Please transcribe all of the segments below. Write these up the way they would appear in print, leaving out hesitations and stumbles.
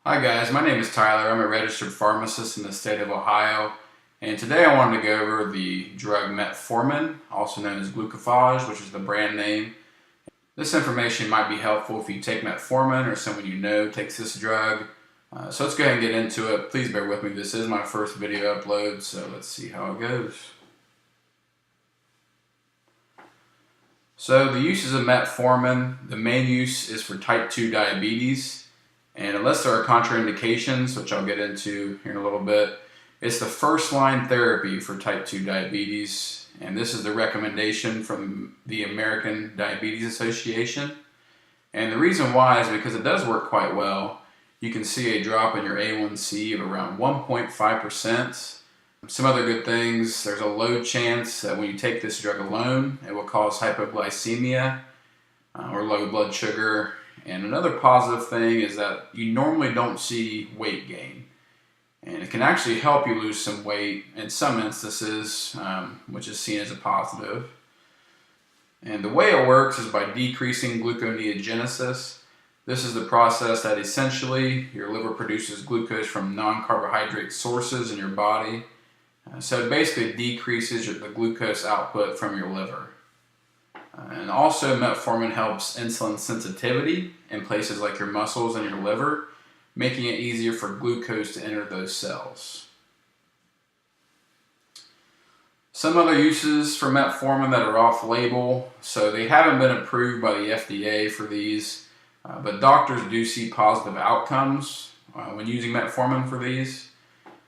Hi guys, my name is Tyler. I'm a registered pharmacist in the state of Ohio, and today I wanted to go over the drug Metformin, also known as Glucophage, which is the brand name. This information might be helpful if you take Metformin or someone you know takes this drug. So let's go ahead and get into it. Please bear with me. This is my first video upload, so let's see how it goes. So the uses of Metformin, the main use is for type 2 diabetes. And unless there are contraindications, which I'll get into here in a little bit, it's the first line therapy for type 2 diabetes. And this is the recommendation from the American Diabetes Association. And the reason why is because it does work quite well. You can see a drop in your A1C of around 1.5%. Some other good things, there's a low chance that when you take this drug alone, it will cause hypoglycemia or low blood sugar. And another positive thing is that you normally don't see weight gain. And it can actually help you lose some weight in some instances, which is seen as a positive. And the way it works is by decreasing gluconeogenesis. This is the process that essentially your liver produces glucose from non-carbohydrate sources in your body. So it basically decreases the glucose output from your liver. And also Metformin helps insulin sensitivity in places like your muscles and your liver, making it easier for glucose to enter those cells. Some other uses for Metformin that are off-label, so they haven't been approved by the FDA for these, but doctors do see positive outcomes when using Metformin for these.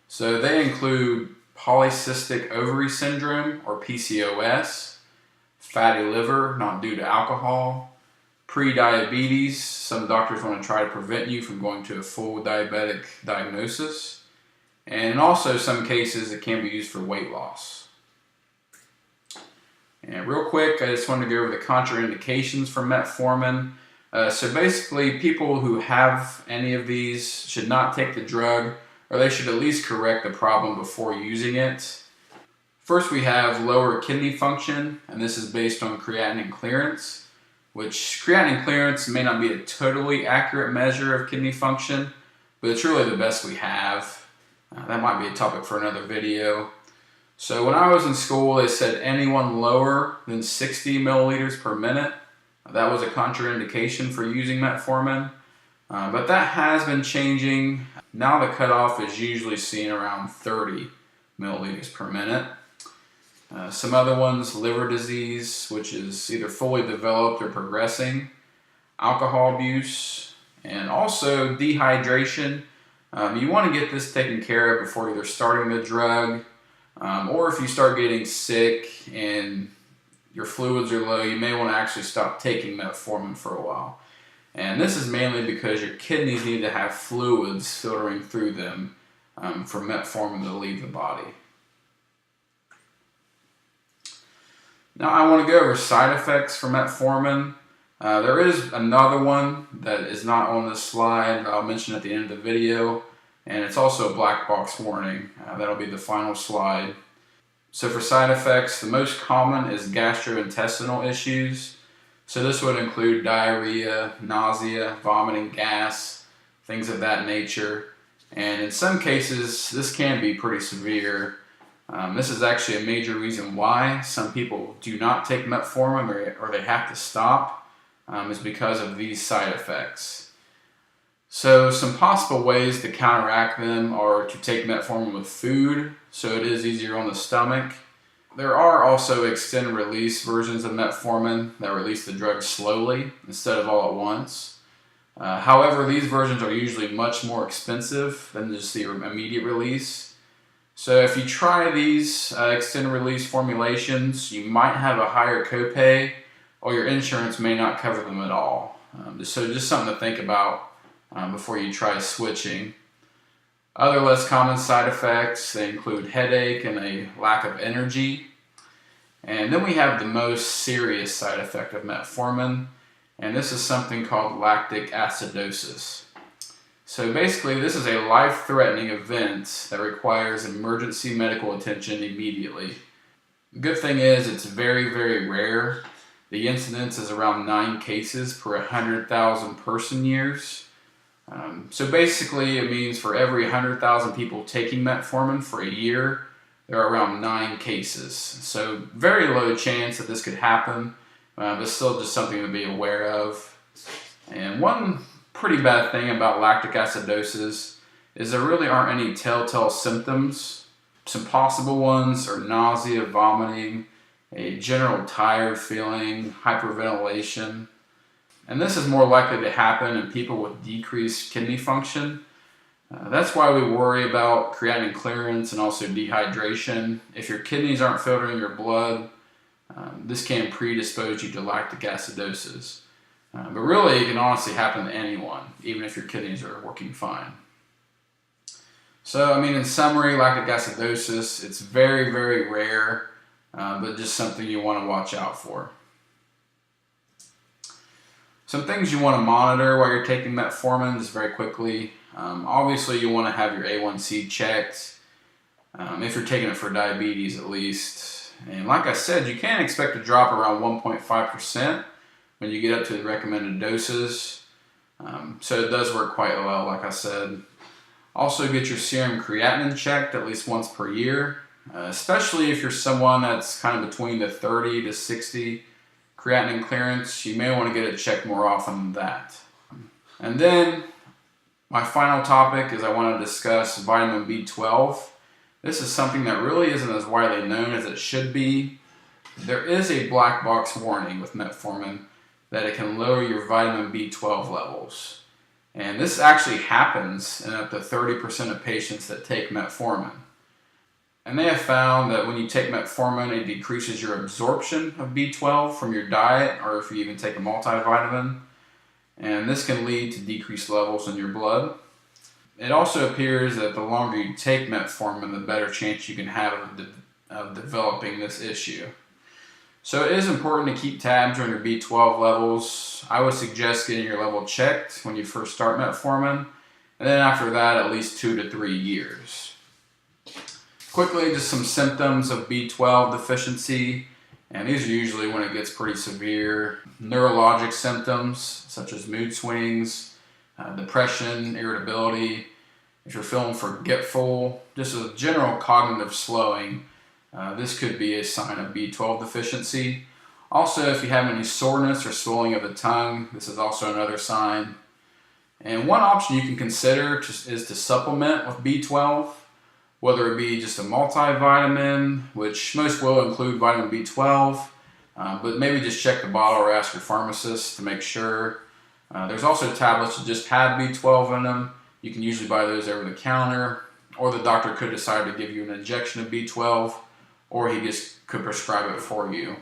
So they include polycystic ovary syndrome, or PCOS, fatty liver, not due to alcohol, pre-diabetes. Some doctors want to try to prevent you from going to a full diabetic diagnosis. And in also some cases, it can be used for weight loss. And real quick, I just want to go over the contraindications for Metformin. So basically, people who have any of these should not take the drug, or they should at least correct the problem before using it. First, we have lower kidney function, and this is based on creatinine clearance, which creatinine clearance may not be a totally accurate measure of kidney function, but it's really the best we have. That might be a topic for another video. So when I was in school, they said anyone lower than 60 milliliters per minute, that was a contraindication for using Metformin. But that has been changing. Now the cutoff is usually seen around 30 milliliters per minute. Some other ones, liver disease, which is either fully developed or progressing, alcohol abuse, and also dehydration. You want to get this taken care of before either starting the drug, or if you start getting sick and your fluids are low, you may want to actually stop taking Metformin for a while. And this is mainly because your kidneys need to have fluids filtering through them for Metformin to leave the body. Now I want to go over side effects for Metformin. There is another one that is not on this slide that I'll mention at the end of the video, and it's also a black box warning. That'll be the final slide. So for side effects, the most common is gastrointestinal issues. So this would include diarrhea, nausea, vomiting, gas, things of that nature. And in some cases, this can be pretty severe. This is actually a major reason why some people do not take Metformin or they have to stop, is because of these side effects. So some possible ways to counteract them are to take Metformin with food, so it is easier on the stomach. There are also extended release versions of Metformin that release the drug slowly instead of all at once. However, these versions are usually much more expensive than just the immediate release. So if you try these extended release formulations, you might have a higher copay, or your insurance may not cover them at all. So just something to think about before you try switching. Other less common side effects, they include headache and a lack of energy. And then we have the most serious side effect of Metformin, and this is something called lactic acidosis. So basically, this is a life-threatening event that requires emergency medical attention immediately. The good thing is it's very, very rare. The incidence is around 9 cases per 100,000 person years. So basically it means for every 100,000 people taking metformin for a year, there are around 9 cases. So very low chance that this could happen, but still just something to be aware of. And one pretty bad thing about lactic acidosis is there really aren't any telltale symptoms. Some possible ones are nausea, vomiting, a general tired feeling, hyperventilation. And this is more likely to happen in people with decreased kidney function. That's why we worry about creatinine clearance and also dehydration. If your kidneys aren't filtering your blood, this can predispose you to lactic acidosis. But really, it can honestly happen to anyone, even if your kidneys are working fine. So, I mean, in summary, lactic acidosis, it's very, very rare, but just something you want to watch out for. Some things you want to monitor while you're taking metformin, just very quickly. Obviously, you want to have your A1C checked, if you're taking it for diabetes at least. And like I said, you can expect to drop around 1.5% when you get up to the recommended doses. So it does work quite well, like I said. Also get your serum creatinine checked at least once per year, especially if you're someone that's kind of between the 30 to 60 creatinine clearance. You may want to get it checked more often than that. And then my final topic is I want to discuss vitamin B12. This is something that really isn't as widely known as it should be. There is a black box warning with metformin that it can lower your vitamin B12 levels. And this actually happens in up to 30% of patients that take metformin. And they have found that when you take metformin, it decreases your absorption of B12 from your diet, or if you even take a multivitamin. And this can lead to decreased levels in your blood. It also appears that the longer you take metformin, the better chance you can have of developing this issue. So it is important to keep tabs on your B12 levels. I would suggest getting your level checked when you first start metformin, and then after that, at least 2 to 3 years. Quickly, just some symptoms of B12 deficiency, and these are usually when it gets pretty severe. Neurologic symptoms, such as mood swings, depression, irritability, if you're feeling forgetful, just a general cognitive slowing. This could be a sign of B12 deficiency. Also, if you have any soreness or swelling of the tongue, this is also another sign. And one option you can consider is to supplement with B12, whether it be just a multivitamin, which most will include vitamin B12, but maybe just check the bottle or ask your pharmacist to make sure. There's also tablets that just have B12 in them. You can usually buy those over the counter, or the doctor could decide to give you an injection of B12, or he just could prescribe it for you.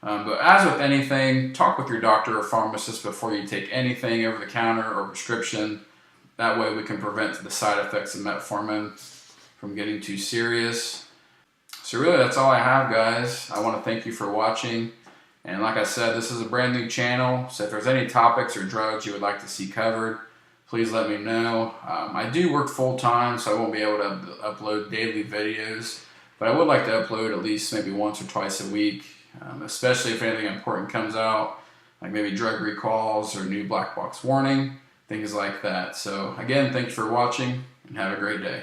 But as with anything, talk with your doctor or pharmacist before you take anything over the counter or prescription. That way we can prevent the side effects of metformin from getting too serious. So really, that's all I have, guys. I want to thank you for watching. And like I said, this is a brand new channel, so if there's any topics or drugs you would like to see covered, please let me know. I do work full-time, so I won't be able to upload daily videos, but I would like to upload at least maybe once or twice a week, especially if anything important comes out, like maybe drug recalls or new black box warning, things like that. So again, thanks for watching, and have a great day.